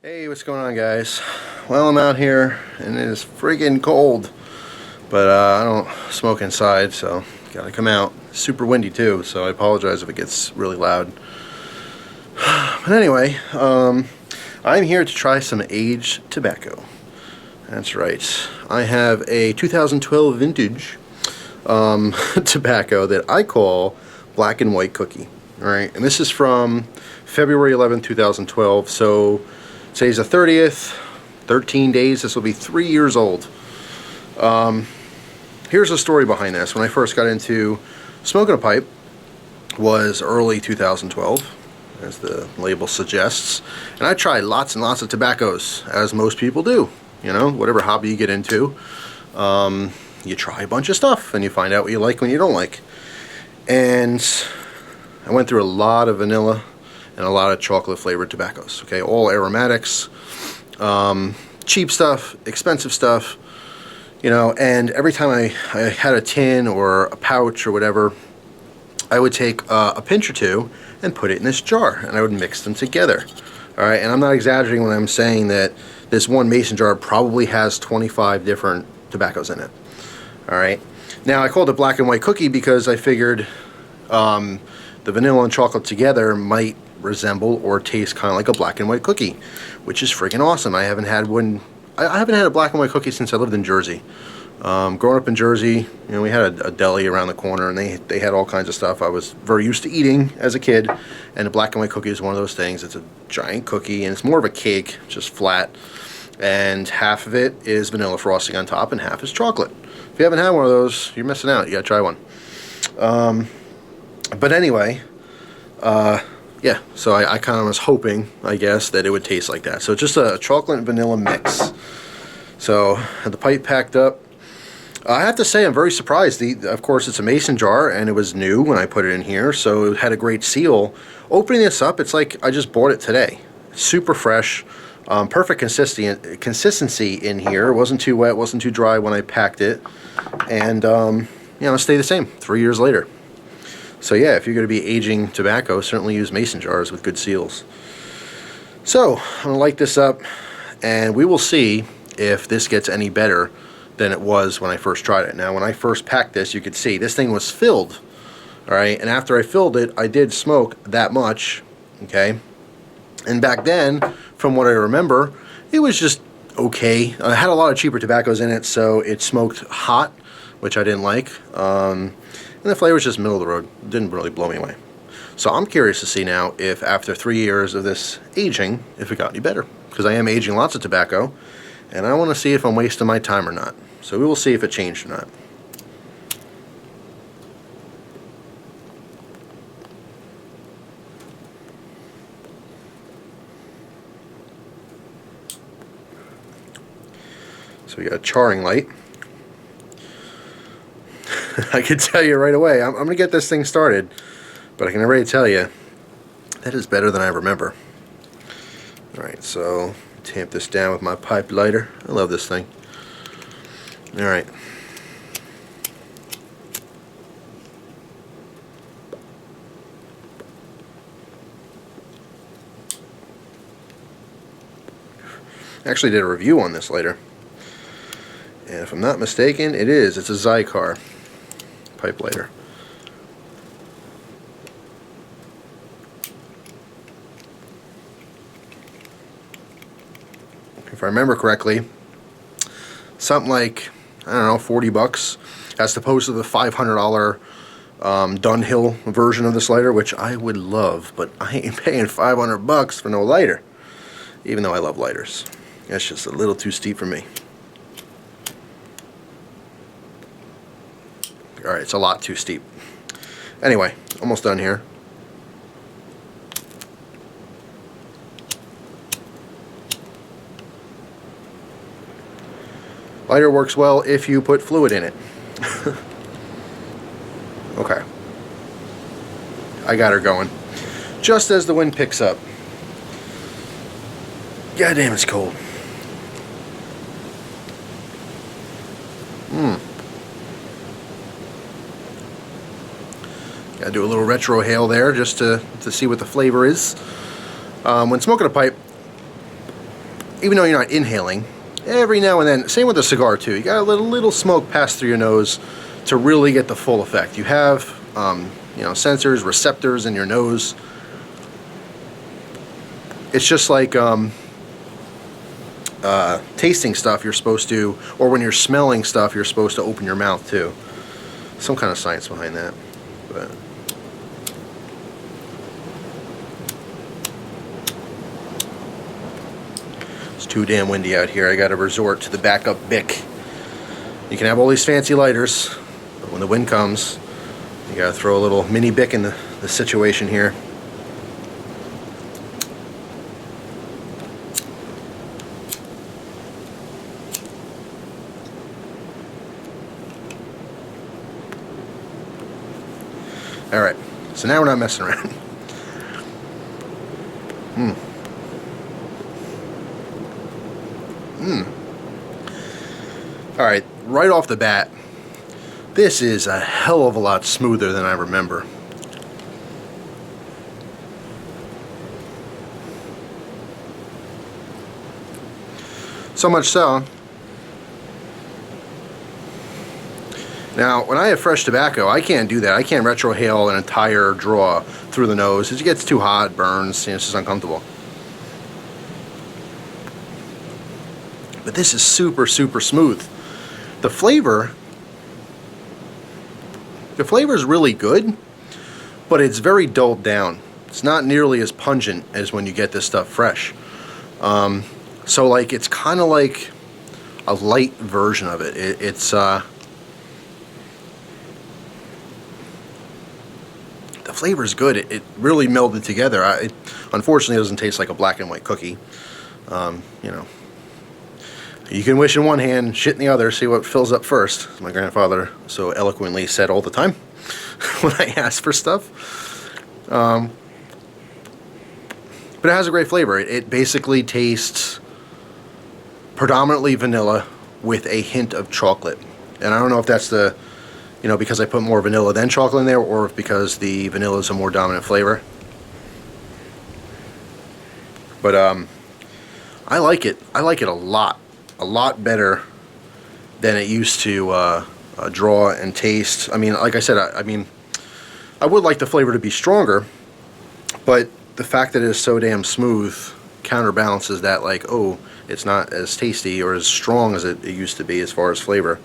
Hey, what's going on, guys? Well, I'm out here and it is friggin' cold, but I don't smoke inside, so gotta come out. Super windy too, so I apologize if it gets really loud. But anyway, I'm here to try some aged tobacco. That's right. I have a 2012 vintage tobacco that I call Black and White Cookie. All right, and this is from February 11th, 2012. So today's the 30th. 13 days. This will be 3 years old. Here's the story behind this. When I first got into smoking a pipe, was early 2012, as the label suggests, and I tried lots and lots of tobaccos, as most people do. You know, whatever hobby you get into, you try a bunch of stuff and you find out what you like and what you don't like. And I went through a lot of vanilla and a lot of chocolate flavored tobaccos. Okay, all aromatics, cheap stuff, expensive stuff, you know. And every time I had a tin or a pouch or whatever, I would take a pinch or two and put it in this jar, and I would mix them together. All right, and I'm not exaggerating when I'm saying that this one mason jar probably has 25 different tobaccos in it. All right, now I called it Black and White Cookie because I figured the vanilla and chocolate together might resemble or taste kind of like a black and white cookie, which is freaking awesome. I haven't had one. I haven't had a black and white cookie since I lived in Jersey. Growing up in Jersey, you know, we had a deli around the corner, and they had all kinds of stuff I was very used to eating as a kid. And a black and white cookie is one of those things. It's a giant cookie, and it's more of a cake, just flat. And half of it is vanilla frosting on top, and half is chocolate. If you haven't had one of those, you're missing out. You gotta try one. But anyway, yeah, so I kind of was hoping, I guess, that it would taste like that. So it's just a chocolate and vanilla mix. So I had the pipe packed up. I have to say I'm very surprised. Of course, it's a mason jar, and it was new when I put it in here, so it had a great seal. Opening this up, it's like I just bought it today. Super fresh, perfect consistency in here. It wasn't too wet, wasn't too dry when I packed it, and you know, it stayed the same 3 years later. So yeah, if you're going to be aging tobacco, certainly use mason jars with good seals. So I'm going to light this up, and we will see if this gets any better than it was when I first tried it. Now, when I first packed this, you could see this thing was filled, all right? And after I filled it, I did smoke that much, okay? And back then, from what I remember, it was just okay. I had a lot of cheaper tobaccos in it, so it smoked hot, which I didn't like. And the flavor was just middle of the road. It didn't really blow me away. So I'm curious to see now if after 3 years of this aging, if it got any better. Because I am aging lots of tobacco, and I want to see if I'm wasting my time or not. So we will see if it changed or not. So we got a charring light. I can tell you right away, I'm going to get this thing started, but I can already tell you that is better than I remember. Alright, so tamp this down with my pipe lighter. I love this thing. Alright. I actually did a review on this lighter, and if I'm not mistaken, it's a Zycar pipe lighter. If I remember correctly, something like, I don't know, 40 bucks, as opposed to the $500 Dunhill version of this lighter, which I would love, but I ain't paying 500 bucks for no lighter, even though I love lighters. That's just a little too steep for me. Alright, it's a lot too steep. Anyway, almost done here. Lighter works well if you put fluid in it. Okay. I got her going. Just as the wind picks up. God damn, it's cold. Gotta do a little retro hail there just to see what the flavor is. When smoking a pipe, even though you're not inhaling, every now and then, same with a cigar too, you got to let a little smoke pass through your nose to really get the full effect. You have you know, sensors, receptors in your nose. It's just like tasting stuff, you're supposed to, or when you're smelling stuff, you're supposed to open your mouth too. Some kind of science behind that. But it's too damn windy out here. I got to resort to the backup Bic. You can have all these fancy lighters, but when the wind comes, you got to throw a little mini Bic in the situation here. Alright, so now we're not messing around. Alright, right off the bat, this is a hell of a lot smoother than I remember. So much so. Now, when I have fresh tobacco, I can't do that. I can't retrohale an entire draw through the nose. It gets too hot, it burns, it's just uncomfortable. But this is super, super smooth. The flavor is really good, but it's very dulled down. It's not nearly as pungent as when you get this stuff fresh. So like, it's kind of like a light version of it. It's the flavor is good. It really melded together. It unfortunately doesn't taste like a black and white cookie. You know, you can wish in one hand, shit in the other, see what fills up first, as my grandfather so eloquently said all the time when I asked for stuff. But it has a great flavor. It basically tastes predominantly vanilla with a hint of chocolate. And I don't know if that's the, you know, because I put more vanilla than chocolate in there, or if because the vanilla is a more dominant flavor. But I like it. I like it a lot better than it used to draw and taste. I mean, like I said, I mean, I would like the flavor to be stronger, but the fact that it is so damn smooth counterbalances that, like, oh, it's not as tasty or as strong as it used to be as far as flavor.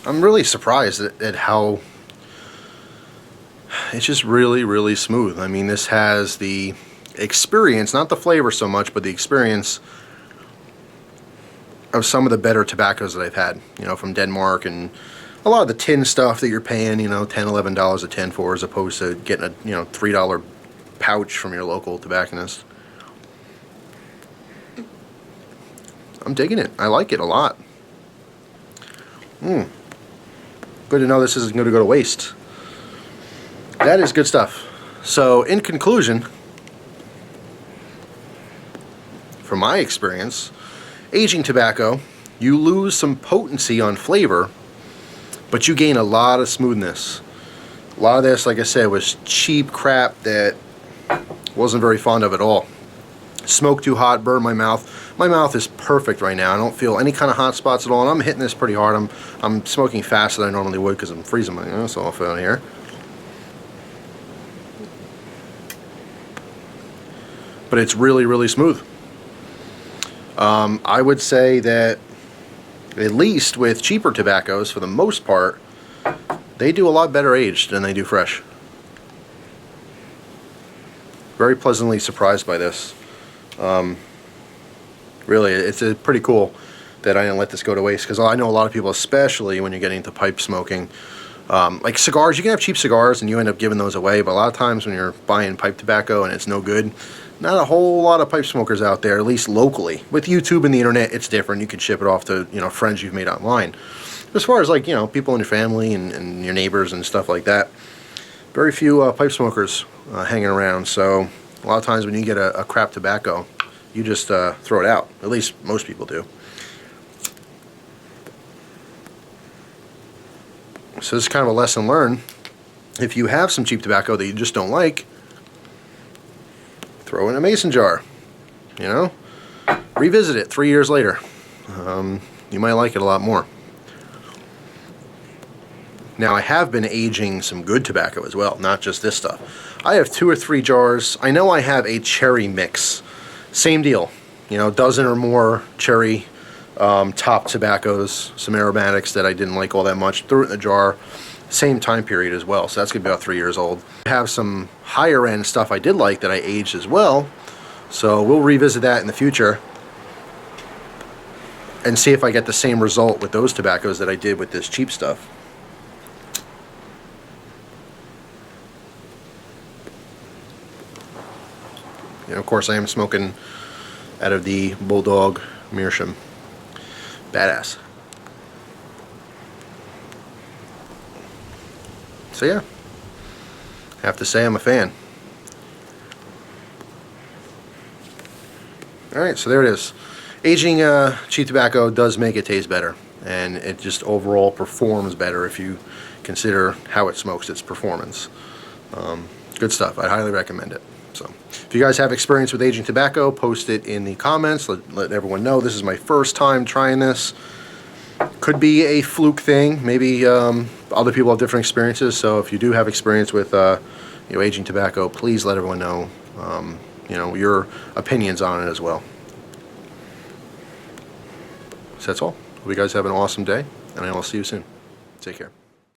I'm really surprised at how it's just really, really smooth. I mean, this has the experience, not the flavor so much, but the experience of some of the better tobaccos that I've had, you know, from Denmark, and a lot of the tin stuff that you're paying, you know, $10, $11 a tin for, as opposed to getting a, you know, $3 pouch from your local tobacconist. I'm digging it. I like it a lot. Good to know this isn't going to go to waste. That is good stuff. So, in conclusion, from my experience, aging tobacco, you lose some potency on flavor, but you gain a lot of smoothness. A lot of this, like I said, was cheap crap that wasn't very fond of at all. Smoke too hot, burned my mouth. My mouth is perfect right now. I don't feel any kind of hot spots at all, and I'm hitting this pretty hard. I'm smoking faster than I normally would because I'm freezing my ass off out here. But it's really, really smooth. I would say that, at least with cheaper tobaccos, for the most part, they do a lot better aged than they do fresh. Very pleasantly surprised by this. Really, it's pretty cool that I didn't let this go to waste, because I know a lot of people, especially when you're getting into pipe smoking, like cigars, you can have cheap cigars and you end up giving those away, but a lot of times when you're buying pipe tobacco and it's no good, not a whole lot of pipe smokers out there, at least locally. With YouTube and the internet, it's different. You can ship it off to, you know, friends you've made online. As far as, like, you know, people in your family and your neighbors and stuff like that, very few pipe smokers hanging around. So a lot of times when you get a crap tobacco, you just throw it out. At least most people do. So this is kind of a lesson learned. If you have some cheap tobacco that you just don't like, throw in a mason jar, you know? Revisit it 3 years later. You might like it a lot more. Now, I have been aging some good tobacco as well, not just this stuff. I have 2 or 3 jars. I know I have a cherry mix. Same deal, you know, a dozen or more cherry top tobaccos, some aromatics that I didn't like all that much. Threw it in the jar. Same time period as well, so that's going to be about 3 years old. I have some higher end stuff I did like that I aged as well, so we'll revisit that in the future and see if I get the same result with those tobaccos that I did with this cheap stuff. You know, of course, I am smoking out of the Bulldog Meerschaum. Badass. So yeah, I have to say I'm a fan. Alright, so there it is. Aging cheap tobacco does make it taste better, and it just overall performs better if you consider how it smokes, its performance. Good stuff. I highly recommend it. So, if you guys have experience with aging tobacco, post it in the comments. Let everyone know. This is my first time trying this. Could be a fluke thing. Maybe other people have different experiences. So if you do have experience with aging tobacco, please let everyone know your opinions on it as well. So that's all. Hope you guys have an awesome day, and I will see you soon. Take care.